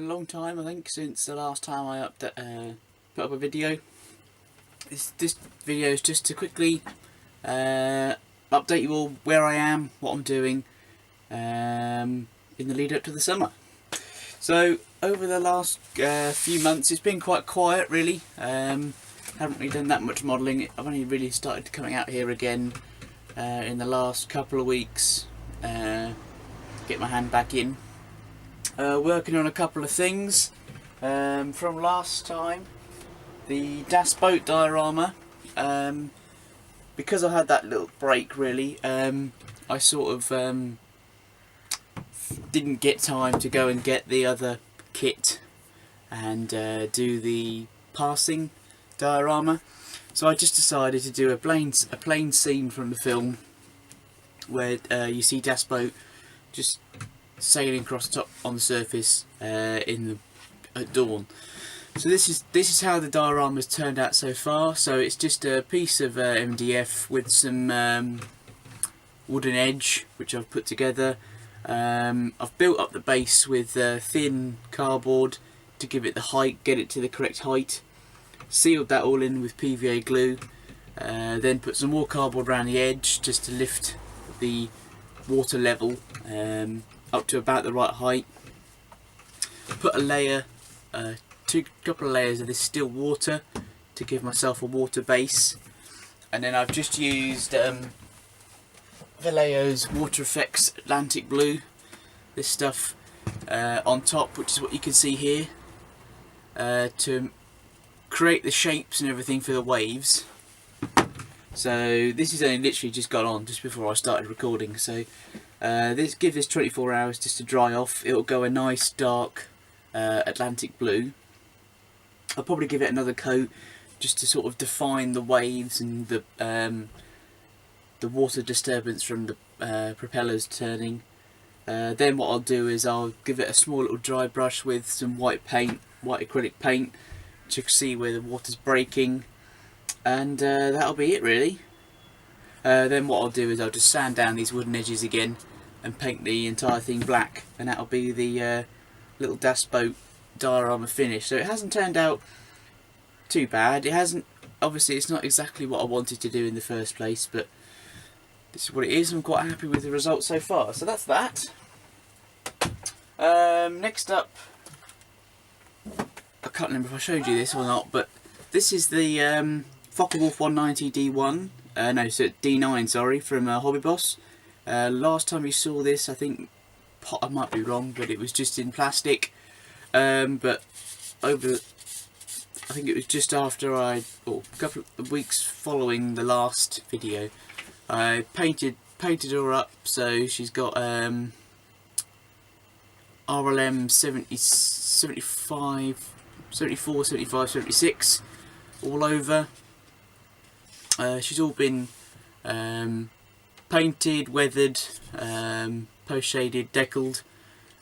a long time, I think, since the last time I put up a video. This video is just to quickly update you all where I am, what I'm doing in the lead up to the summer. So over the last few months it's been quite quiet really. Haven't really done that much modelling. I've only really started coming out here again in the last couple of weeks, get my hand back in. Working on a couple of things from last time. The Das Boat diorama, because I had that little break really, I sort of didn't get time to go and get the other kit and do the passing diorama, so I just decided to do a plain scene from the film where you see Das Boat just sailing across the top on the surface at dawn. So this is how the diorama has turned out so far. So it's just a piece of MDF with some wooden edge which I've put together. I've built up the base with thin cardboard to give it the height, get it to the correct height. Sealed that all in with PVA glue. Then put some more cardboard around the edge just to lift the water level up to about the right height. Put a layer, couple of layers of this still water to give myself a water base, and then I've just used Vallejo's Water Effects Atlantic Blue, this stuff on top, which is what you can see here, to create the shapes and everything for the waves. So this is only literally just got on just before I started recording, so give this 24 hours just to dry off. It'll go a nice dark Atlantic blue. I'll probably give it another coat just to sort of define the waves and the water disturbance from the propellers turning. Then what I'll do is I'll give it a small little dry brush with some white acrylic paint to see where the water's breaking, and that'll be it really. Then what I'll do is I'll just sand down these wooden edges again and paint the entire thing black, and that'll be the little Das Boat diorama finish. So it hasn't turned out too bad. It hasn't, obviously it's not exactly what I wanted to do in the first place, but this is what it is. I'm quite happy with the results so far. So that's that. Next up, I can't remember if I showed you this or not, but this is the Focke-Wulf 190 D1. No, so D9, sorry, from Hobby Boss. Last time you saw this, I think, I might be wrong, but it was just in plastic. But I think it was just after a couple of weeks following the last video, I painted her up, so she's got RLM 75, 74, 75, 76 all over. She's all been painted, weathered, post shaded, deckled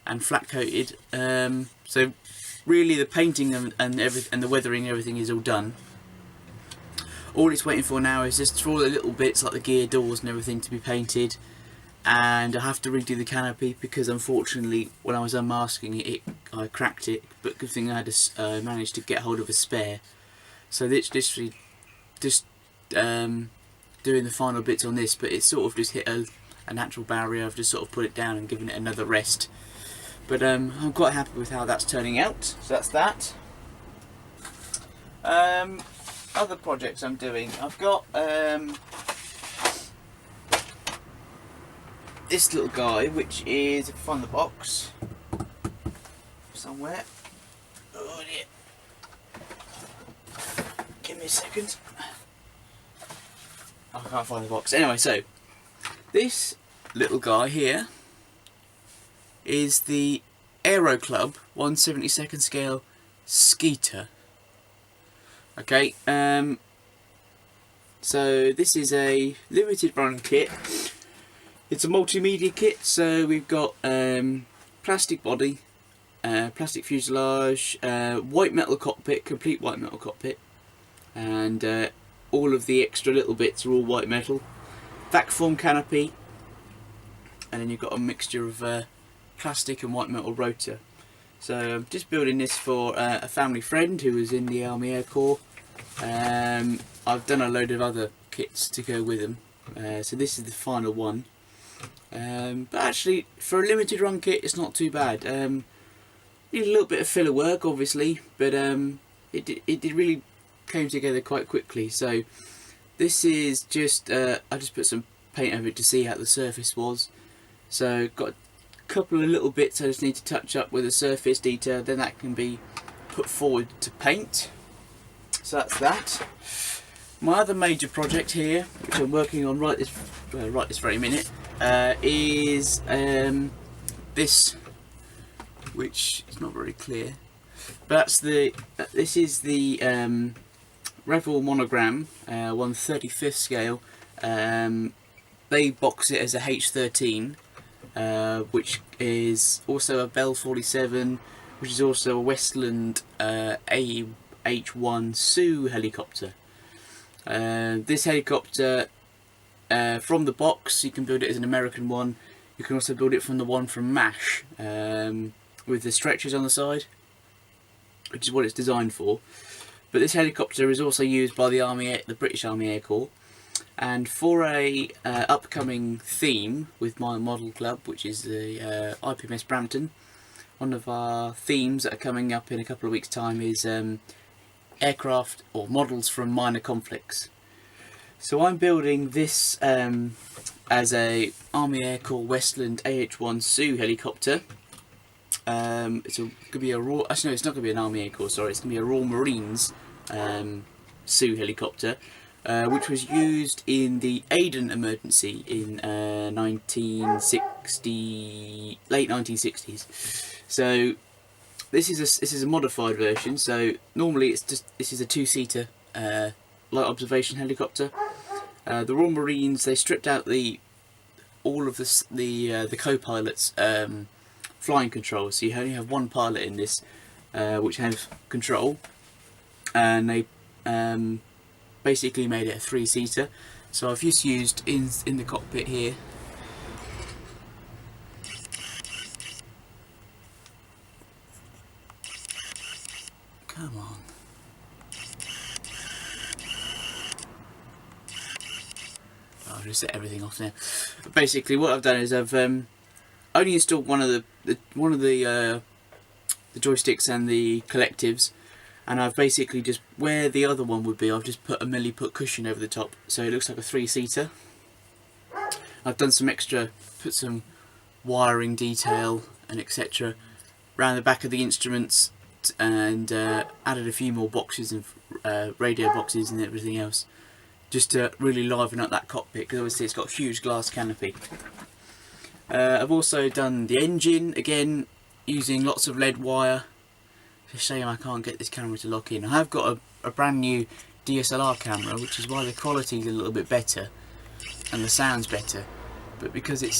and flat coated. So really the painting and the weathering and everything is all done. All it's waiting for now is just for all the little bits like the gear doors and everything to be painted, and I have to redo the canopy because unfortunately when I was unmasking it, I cracked it, but good thing I had managed to get hold of a spare. So it's literally just doing the final bits on this, but it's sort of just hit a natural barrier. I've just sort of put it down and given it another rest. But I'm quite happy with how that's turning out, so that's that. Other projects I'm doing, I've got this little guy, which is, if I find the box somewhere, oh dear, give me a second, I can't find the box. Anyway, so this little guy here is the Aero Club 1/72 scale Skeeter. Okay, so this is a limited run kit. It's a multimedia kit, so we've got plastic body, plastic fuselage, white metal cockpit, complete white metal cockpit, and all of the extra little bits are all white metal. Vac form canopy, and then you've got a mixture of plastic and white metal rotor. So I'm just building this for a family friend who was in the Army Air Corps. I've done a load of other kits to go with them, so this is the final one. But actually, for a limited run kit, it's not too bad. Need a little bit of filler work, obviously, but it really came together quite quickly. So this is just I just put some paint over it to see how the surface was. So got a couple of little bits I just need to touch up with the surface detail, then that can be put forward to paint. So that's that. My other major project here, which I'm working on right this very minute, is this, which is not very clear. But this is the Revell Monogram 1/35th scale. They box it as a H13, which is also a Bell 47, which is also a Westland AH-1 Sioux helicopter. This helicopter, from the box, you can build it as an American one. You can also build it from the one from MASH, with the stretchers on the side, which is what it's designed for. But this helicopter is also used by the British Army Air Corps. And for a upcoming theme with my model club, which is the IPMS Brampton, one of our themes that are coming up in a couple of weeks' time is aircraft or models from minor conflicts. So I'm building this as a Army Air Corps Westland AH-1 Sioux helicopter. It's going to be a Royal. Actually, no, it's not going to be an Army Air Corps. Sorry, it's going to be a Royal Marines Sioux helicopter. Which was used in the Aden emergency in late 1960s. So this is a modified version. So normally this is a two-seater light observation helicopter. The Royal Marines, they stripped out all of the co-pilots' flying controls. So you only have one pilot in this, which has control, and they basically made it a three-seater. So I've just used in the cockpit here come on I'll just set everything off now. But basically what I've done is I've only installed one of the joysticks and the collectives, and I've basically just, where the other one would be, I've just put a milliput cushion over the top, so it looks like a three-seater. I've done some put some wiring detail and etc. around the back of the instruments, and added a few more boxes and radio boxes and everything else, just to really liven up that cockpit, because obviously it's got a huge glass canopy. I've also done the engine, again using lots of lead wire. It's a shame I can't get this camera to lock in. I have got a brand new DSLR camera, which is why the quality is a little bit better and the sound's better, but because it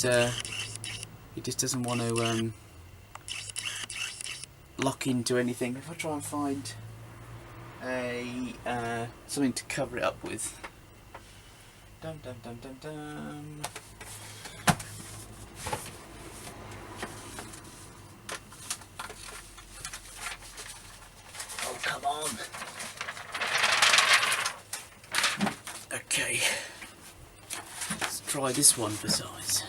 just doesn't want to lock into anything. If I try and find something to cover it up with. Dum dum dum dum dum. Oh, come on. Okay. Let's try this one for size.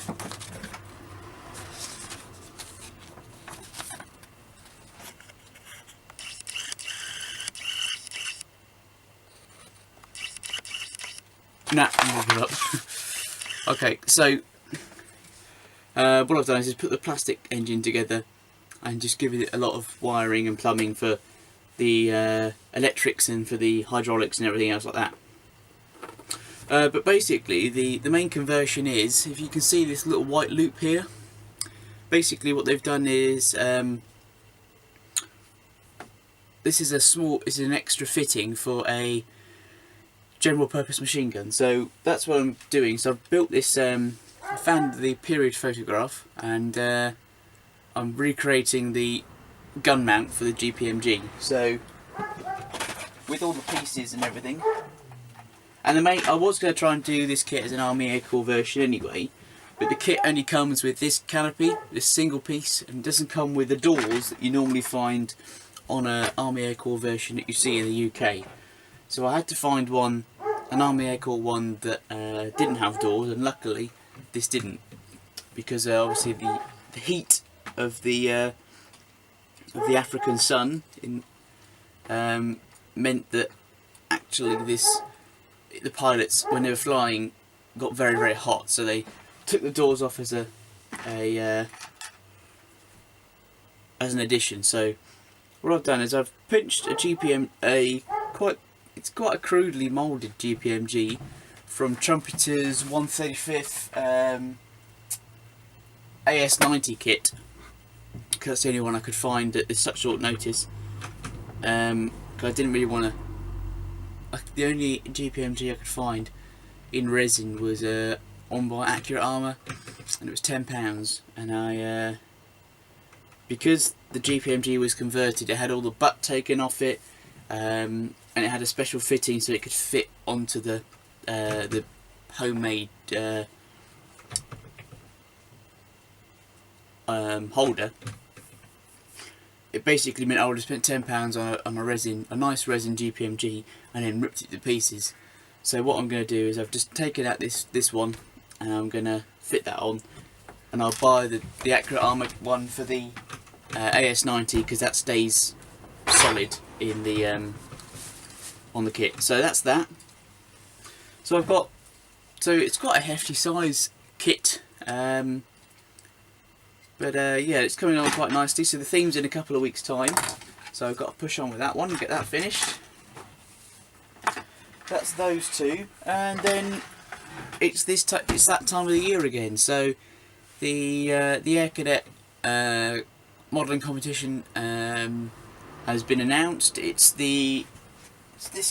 Nah, I'm gonna give up. Okay, so what I've done is just put the plastic engine together and just give it a lot of wiring and plumbing for the electrics and for the hydraulics and everything else like that. But basically the main conversion is, if you can see this little white loop here, basically what they've done is this is an extra fitting for a general purpose machine gun. So that's what I'm doing. So I've built this, I found the period photograph, and I'm recreating the gun mount for the GPMG. So with all the pieces and everything, and I was going to try and do this kit as an Army Air Corps version anyway, But the kit only comes with this canopy, this single piece, and doesn't come with the doors that you normally find on an Army Air Corps version that you see in the UK. So I had to find one, an Army Air Corps one that didn't have doors, and luckily this didn't, because obviously the heat of the African sun meant that actually the pilots, when they were flying, got very, very hot, so they took the doors off as an addition. So what I've done is I've pinched it's quite a crudely moulded GPMG from Trumpeter's 135th AS90 kit, because that's the only one I could find at such short notice. Because I didn't really want to. The only GPMG I could find in resin was on by Accurate Armour, and it was £10. And I, because the GPMG was converted, it had all the butt taken off it, and it had a special fitting so it could fit onto the homemade holder. It basically meant I would have spent £10 on a nice resin GPMG and then ripped it to pieces. So what I'm going to do is I've just taken out this one, and I'm going to fit that on, and I'll buy the Accurate Armour one for the AS90, because that stays solid in the on the kit. So that's that. So it's quite a hefty size kit. But yeah, it's coming on quite nicely. So the theme's in a couple of weeks' time, so I've got to push on with that one and get that finished. That's those two, and then it's that time of the year again. So the Air Cadet modelling competition has been announced. It's this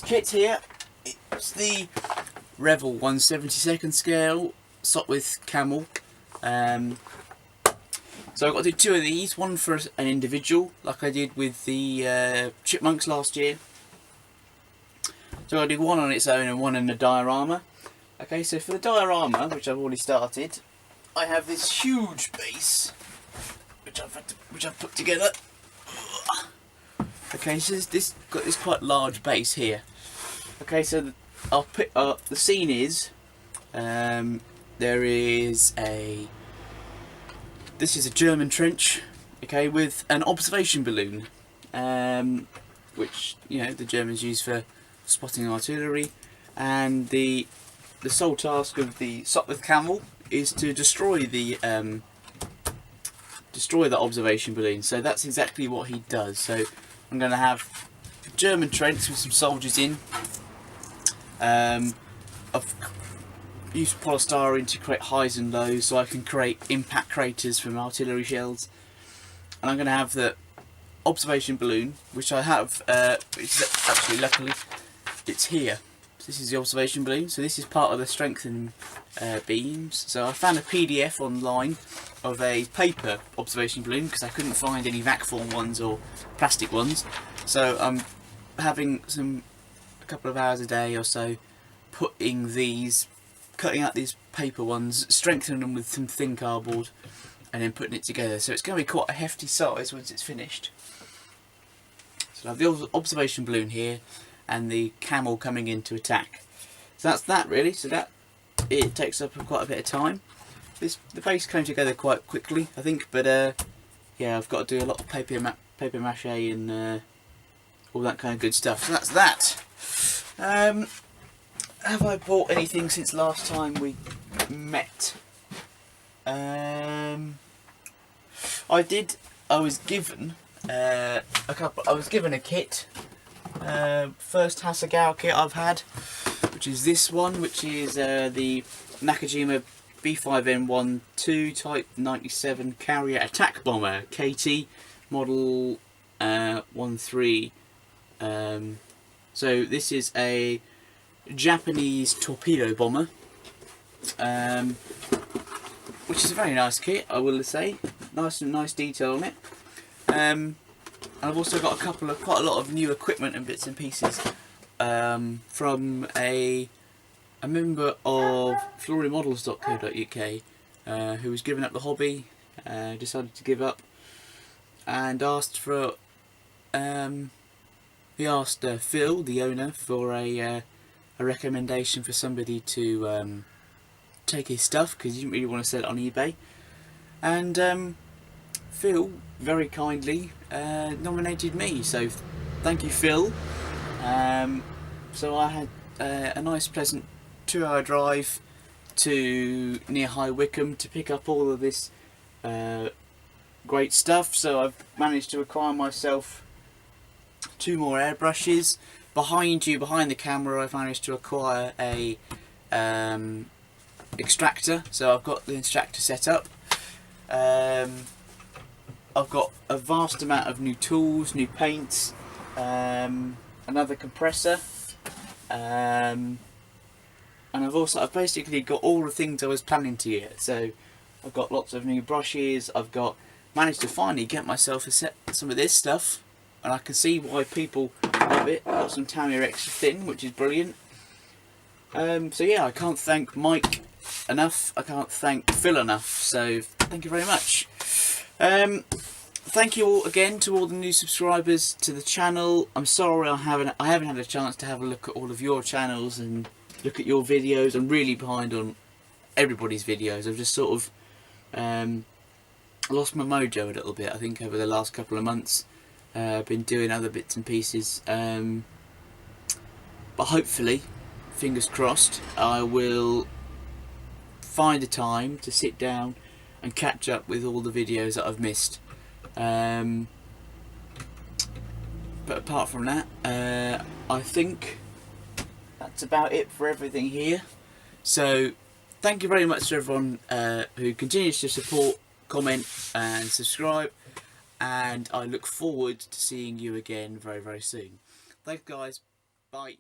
kit here. It's the Revell 1/72 scale Sopwith Camel. So I've got to do two of these, one for an individual, like I did with the Chipmunks last year. So I'll do one on its own and one in the diorama. Okay, so for the diorama, which I've already started, I have this huge base, which I've put together. Okay, so this got this quite large base here. Okay, so I'll put the scene is this is a German trench, okay, with an observation balloon, which the Germans use for spotting artillery, and the sole task of the Sopwith Camel is to destroy the observation balloon. So that's exactly what he does. So I'm going to have a German trench with some soldiers in. I've used polystyrene to create highs and lows, so I can create impact craters from artillery shells. And I'm going to have the observation balloon, which I have, which is actually, luckily, it's here. So this is the observation balloon. So this is part of the strengthening beams. So I found a PDF online of a paper observation balloon, because I couldn't find any vac form ones or plastic ones. So I'm having a couple of hours a day or so cutting out these paper ones, strengthening them with some thin cardboard, and then putting it together. So it's going to be quite a hefty size once it's finished. So I have the observation balloon here, and the camel coming in to attack. So that's that really. So it takes up quite a bit of time. The base came together quite quickly, I think, but yeah, I've got to do a lot of paper mache and all that kind of good stuff. So that's that. Have I bought anything since last time we met? I did. I was given I was given a kit. First Hasegawa kit I've had, which is this one, which is the Nakajima B5N12 Type 97 Carrier Attack Bomber KT model 13. So this is a Japanese torpedo bomber, which is a very nice kit, I will say. Nice detail on it. And I've also got quite a lot of new equipment and bits and pieces from a member of florymodels.co.uk who was giving up the hobby, decided to give up, and asked for he asked Phil, the owner, for a recommendation for somebody to take his stuff, because he didn't really want to sell it on eBay. And Phil very kindly nominated me, so thank you, Phil. So I had a nice pleasant 2-hour drive to near High Wycombe to pick up all of this great stuff. So I've managed to acquire myself 2 more airbrushes. Behind you, behind the camera, I've managed to acquire a extractor. So I've got the extractor set up. I've got a vast amount of new tools, new paints, another compressor, and I've basically got all the things I was planning to get. So I've got lots of new brushes. I've managed to finally get myself some of this stuff, and I can see why people love it. I've got some Tamiya Extra Thin, which is brilliant. So yeah, I can't thank Mike enough. I can't thank Phil enough. So thank you very much. Thank you all again to all the new subscribers to the channel. I'm sorry I haven't had a chance to have a look at all of your channels and look at your videos. I'm really behind on everybody's videos. I've just sort of lost my mojo a little bit, I think, over the last couple of months. I've been doing other bits and pieces, but hopefully, fingers crossed, I will find a time to sit down and catch up with all the videos that I've missed. But apart from that, I think that's about it for everything here. So thank you very much to everyone who continues to support, comment and subscribe, and I look forward to seeing you again very, very soon. Thanks guys, bye.